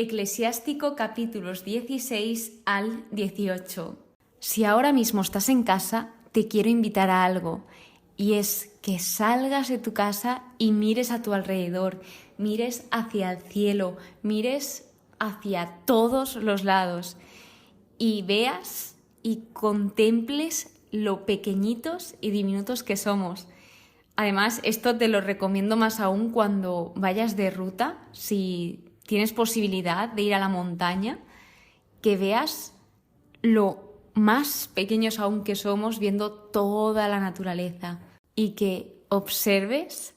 Eclesiástico capítulos 16 al 18. Si ahora mismo estás en casa, te quiero invitar a algo, y es que salgas de tu casa y mires a tu alrededor, mires hacia el cielo, mires hacia todos los lados y veas y contemples lo pequeñitos y diminutos que somos. Además, esto te lo recomiendo más aún cuando vayas de ruta, si tienes posibilidad de ir a la montaña, que veas lo más pequeños aún que somos viendo toda la naturaleza y que observes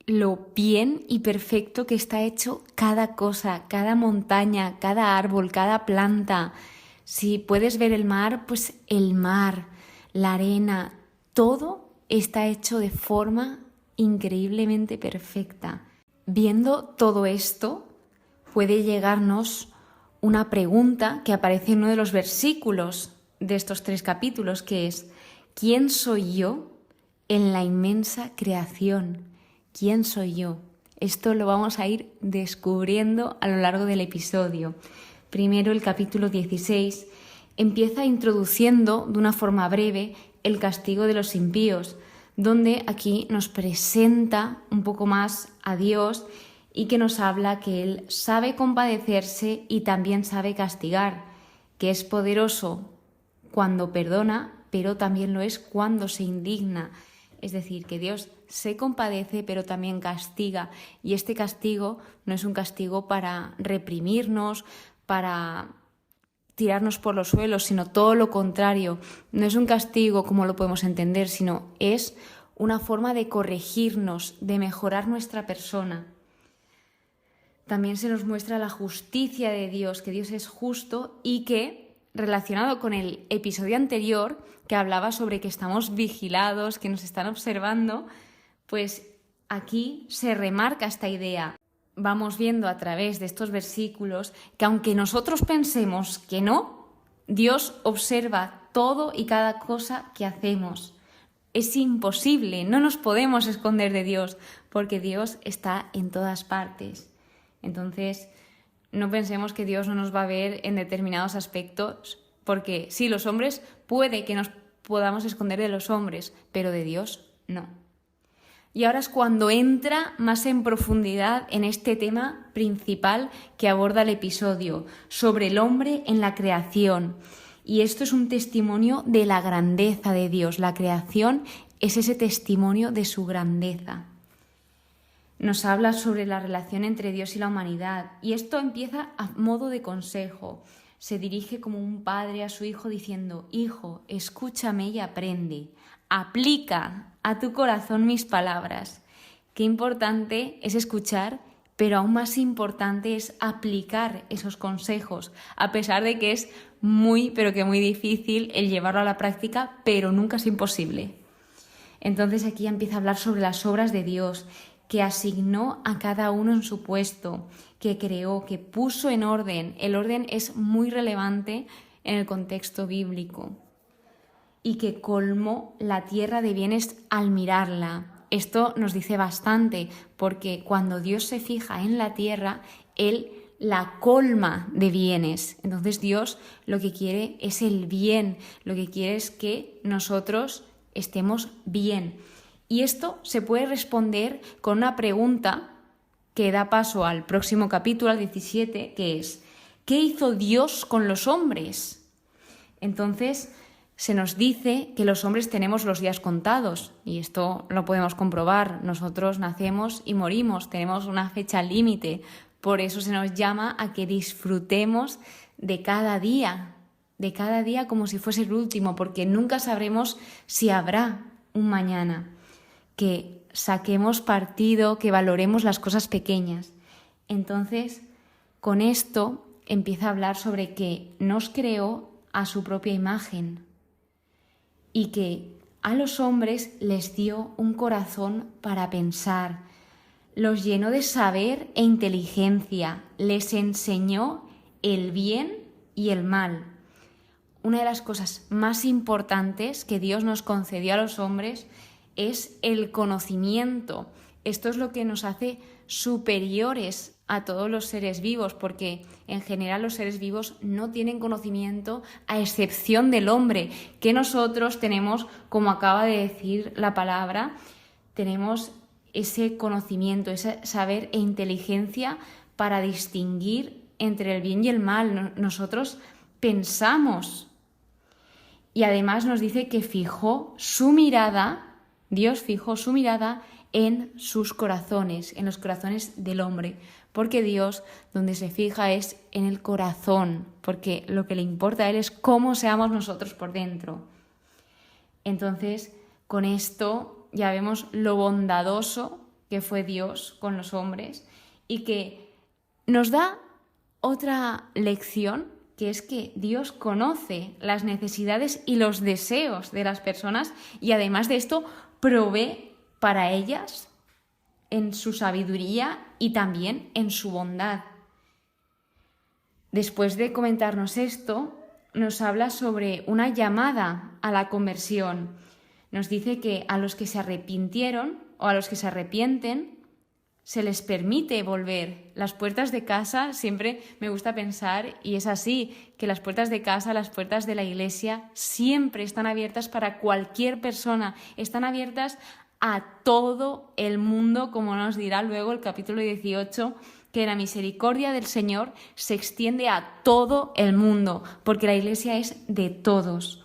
lo bien y perfecto que está hecho cada cosa, cada montaña, cada árbol, cada planta. Si puedes ver el mar, pues el mar, la arena, todo está hecho de forma increíblemente perfecta. Viendo todo esto, puede llegarnos una pregunta que aparece en uno de los versículos de estos 3 capítulos, que es: ¿quién soy yo en la inmensa creación? ¿Quién soy yo? Esto lo vamos a ir descubriendo a lo largo del episodio. Primero, el capítulo 16 empieza introduciendo de una forma breve el castigo de los impíos, donde aquí nos presenta un poco más a Dios y que nos habla que Él sabe compadecerse y también sabe castigar, que es poderoso cuando perdona, pero también lo es cuando se indigna. Es decir, que Dios se compadece, pero también castiga. Y este castigo no es un castigo para reprimirnos, para tirarnos por los suelos, sino todo lo contrario. No es un castigo como lo podemos entender, sino es una forma de corregirnos, de mejorar nuestra persona. También se nos muestra la justicia de Dios, que Dios es justo y que, relacionado con el episodio anterior, que hablaba sobre que estamos vigilados, que nos están observando, pues aquí se remarca esta idea. Vamos viendo a través de estos versículos que aunque nosotros pensemos que no, Dios observa todo y cada cosa que hacemos. Es imposible, no nos podemos esconder de Dios, porque Dios está en todas partes. Entonces, no pensemos que Dios no nos va a ver en determinados aspectos, porque sí, los hombres puede que nos podamos esconder de los hombres, pero de Dios no. Y ahora es cuando entra más en profundidad en este tema principal que aborda el episodio, sobre el hombre en la creación. Y esto es un testimonio de la grandeza de Dios. La creación es ese testimonio de su grandeza. Nos habla sobre la relación entre Dios y la humanidad. Y esto empieza a modo de consejo. Se dirige como un padre a su hijo diciendo: Hijo, escúchame y aprende. Aplica a tu corazón mis palabras. Qué importante es escuchar, pero aún más importante es aplicar esos consejos, a pesar de que es muy, pero que muy difícil el llevarlo a la práctica, pero nunca es imposible. Entonces aquí empieza a hablar sobre las obras de Dios, que asignó a cada uno en su puesto, que creó, que puso en orden. El orden es muy relevante en el contexto bíblico. Y que colmó la tierra de bienes al mirarla. Esto nos dice bastante, porque cuando Dios se fija en la tierra, Él la colma de bienes. Entonces Dios lo que quiere es el bien, lo que quiere es que nosotros estemos bien. Y esto se puede responder con una pregunta que da paso al próximo capítulo, al 17, que es: ¿qué hizo Dios con los hombres? Entonces, se nos dice que los hombres tenemos los días contados, y esto lo podemos comprobar. Nosotros nacemos y morimos, tenemos una fecha límite. Por eso se nos llama a que disfrutemos de cada día como si fuese el último, porque nunca sabremos si habrá un mañana. Que saquemos partido, que valoremos las cosas pequeñas. Entonces, con esto empieza a hablar sobre que nos creó a su propia imagen y que a los hombres les dio un corazón para pensar, los llenó de saber e inteligencia, les enseñó el bien y el mal. Una de las cosas más importantes que Dios nos concedió a los hombres es el conocimiento. Esto es lo que nos hace superiores a todos los seres vivos, porque en general los seres vivos no tienen conocimiento a excepción del hombre, que nosotros tenemos, como acaba de decir la palabra, tenemos ese conocimiento, ese saber e inteligencia para distinguir entre el bien y el mal. Nosotros pensamos. Y además nos dice que Dios fijó su mirada en sus corazones, en los corazones del hombre, porque Dios donde se fija es en el corazón, porque lo que le importa a Él es cómo seamos nosotros por dentro. Entonces, con esto ya vemos lo bondadoso que fue Dios con los hombres y que nos da otra lección, que es que Dios conoce las necesidades y los deseos de las personas y además de esto provee para ellas en su sabiduría y también en su bondad. Después de comentarnos esto, nos habla sobre una llamada a la conversión. Nos dice que a los que se arrepintieron o a los que se arrepienten se les permite volver. Las puertas de casa, siempre me gusta pensar, y es así, que las puertas de casa, las puertas de la iglesia siempre están abiertas para cualquier persona, están abiertas a todo el mundo, como nos dirá luego el capítulo 18, que la misericordia del Señor se extiende a todo el mundo, porque la iglesia es de todos.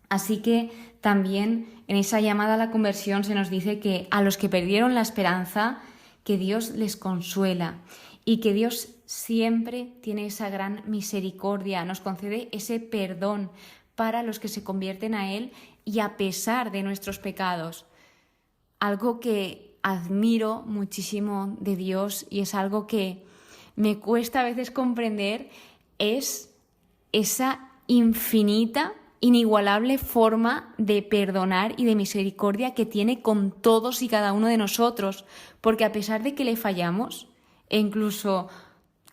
Así que también en esa llamada a la conversión se nos dice que a los que perdieron la esperanza, que Dios les consuela y que Dios siempre tiene esa gran misericordia, nos concede ese perdón para los que se convierten a Él y a pesar de nuestros pecados. Algo que admiro muchísimo de Dios y es algo que me cuesta a veces comprender es esa infinita, inigualable forma de perdonar y de misericordia que tiene con todos y cada uno de nosotros, porque a pesar de que le fallamos e incluso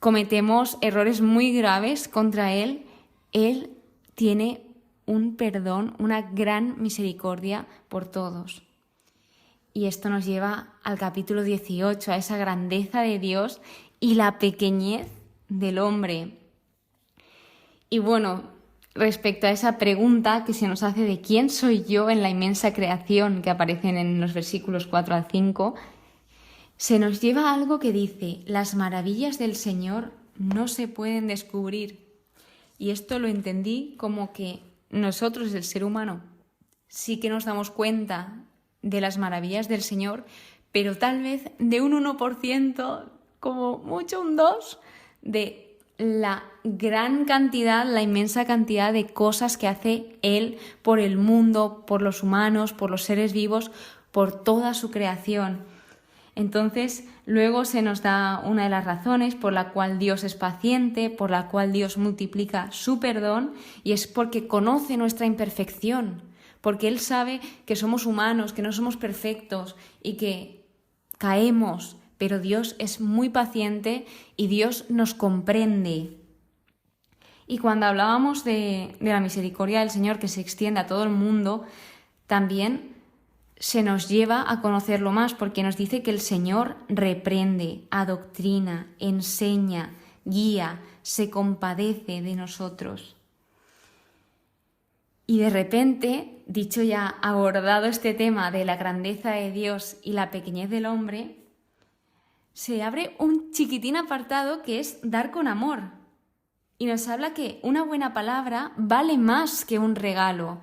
cometemos errores muy graves contra Él, Él tiene un perdón, una gran misericordia por todos. Y esto nos lleva al capítulo 18, a esa grandeza de Dios y la pequeñez del hombre. Y bueno, respecto a esa pregunta que se nos hace de quién soy yo en la inmensa creación que aparecen en los versículos 4 al 5, se nos lleva a algo que dice: las maravillas del Señor no se pueden descubrir. Y esto lo entendí como que nosotros, el ser humano, sí que nos damos cuenta de las maravillas del Señor, pero tal vez de un 1%, como mucho un 2%, de la gran cantidad, la inmensa cantidad de cosas que hace Él por el mundo, por los humanos, por los seres vivos, por toda su creación. Entonces, luego se nos da una de las razones por la cual Dios es paciente, por la cual Dios multiplica su perdón, y es porque conoce nuestra imperfección, porque Él sabe que somos humanos, que no somos perfectos y que caemos, pero Dios es muy paciente y Dios nos comprende. Y cuando hablábamos de la misericordia del Señor que se extiende a todo el mundo, también se nos lleva a conocerlo más, porque nos dice que el Señor reprende, adoctrina, enseña, guía, se compadece de nosotros. Y de repente, dicho ya, abordado este tema de la grandeza de Dios y la pequeñez del hombre, se abre un chiquitín apartado que es dar con amor. Y nos habla que una buena palabra vale más que un regalo.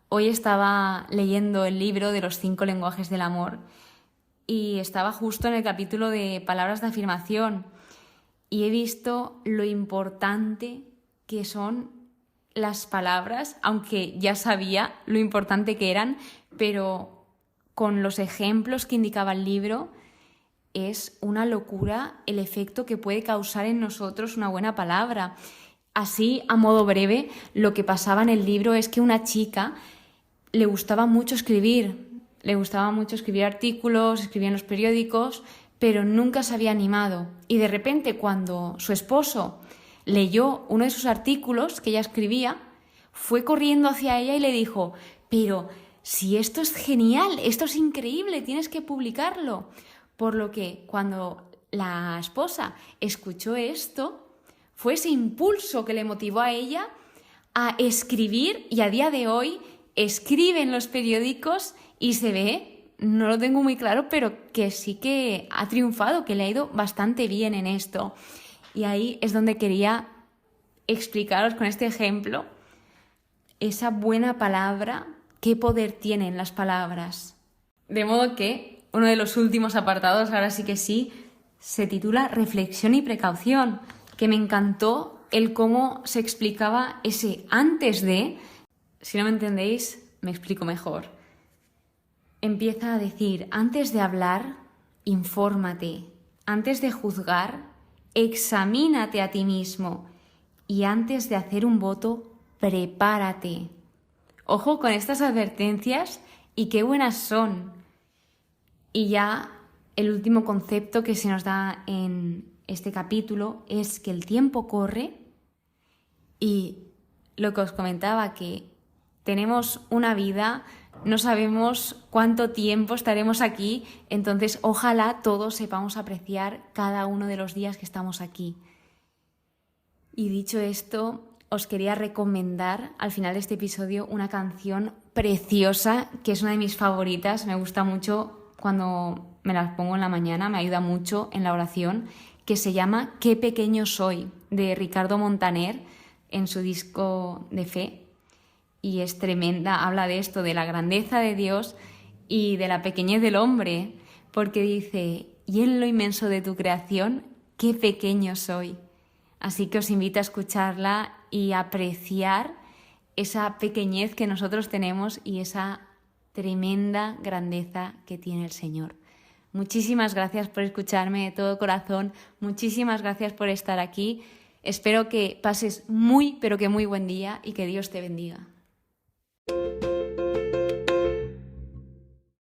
Hoy estaba leyendo el libro de los 5 lenguajes del amor y estaba justo en el capítulo de palabras de afirmación y he visto lo importante que son las palabras, aunque ya sabía lo importante que eran, pero con los ejemplos que indicaba el libro es una locura el efecto que puede causar en nosotros una buena palabra. Así, a modo breve, lo que pasaba en el libro es que una chica le gustaba mucho escribir artículos, escribía en los periódicos, pero nunca se había animado. Y de repente, cuando su esposo leyó uno de sus artículos que ella escribía, fue corriendo hacia ella y le dijo: pero si esto es genial, esto es increíble, tienes que publicarlo. Por lo que cuando la esposa escuchó esto, fue ese impulso que le motivó a ella a escribir, y a día de hoy escribe en los periódicos y se ve, no lo tengo muy claro, pero que sí que ha triunfado, que le ha ido bastante bien en esto. Y ahí es donde quería explicaros con este ejemplo esa buena palabra, qué poder tienen las palabras. De modo que uno de los últimos apartados, ahora sí que sí, se titula Reflexión y precaución, que me encantó el cómo se explicaba ese antes de. Si no me entendéis, me explico mejor. Empieza a decir, antes de hablar, infórmate. Antes de juzgar, examínate a ti mismo. Y antes de hacer un voto, prepárate. Ojo con estas advertencias y qué buenas son. Y ya el último concepto que se nos da en este capítulo es que el tiempo corre, y lo que os comentaba, que tenemos una vida, no sabemos cuánto tiempo estaremos aquí, entonces ojalá todos sepamos apreciar cada uno de los días que estamos aquí. Y dicho esto, os quería recomendar al final de este episodio una canción preciosa, que es una de mis favoritas, me gusta mucho cuando me las pongo en la mañana, me ayuda mucho en la oración, que se llama Qué pequeño soy, de Ricardo Montaner, en su disco de fe. Y es tremenda, habla de esto, de la grandeza de Dios y de la pequeñez del hombre, porque dice, y en lo inmenso de tu creación, qué pequeño soy. Así que os invito a escucharla y a apreciar esa pequeñez que nosotros tenemos y esa tremenda grandeza que tiene el Señor. Muchísimas gracias por escucharme de todo corazón, muchísimas gracias por estar aquí. Espero que pases muy, pero que muy buen día y que Dios te bendiga.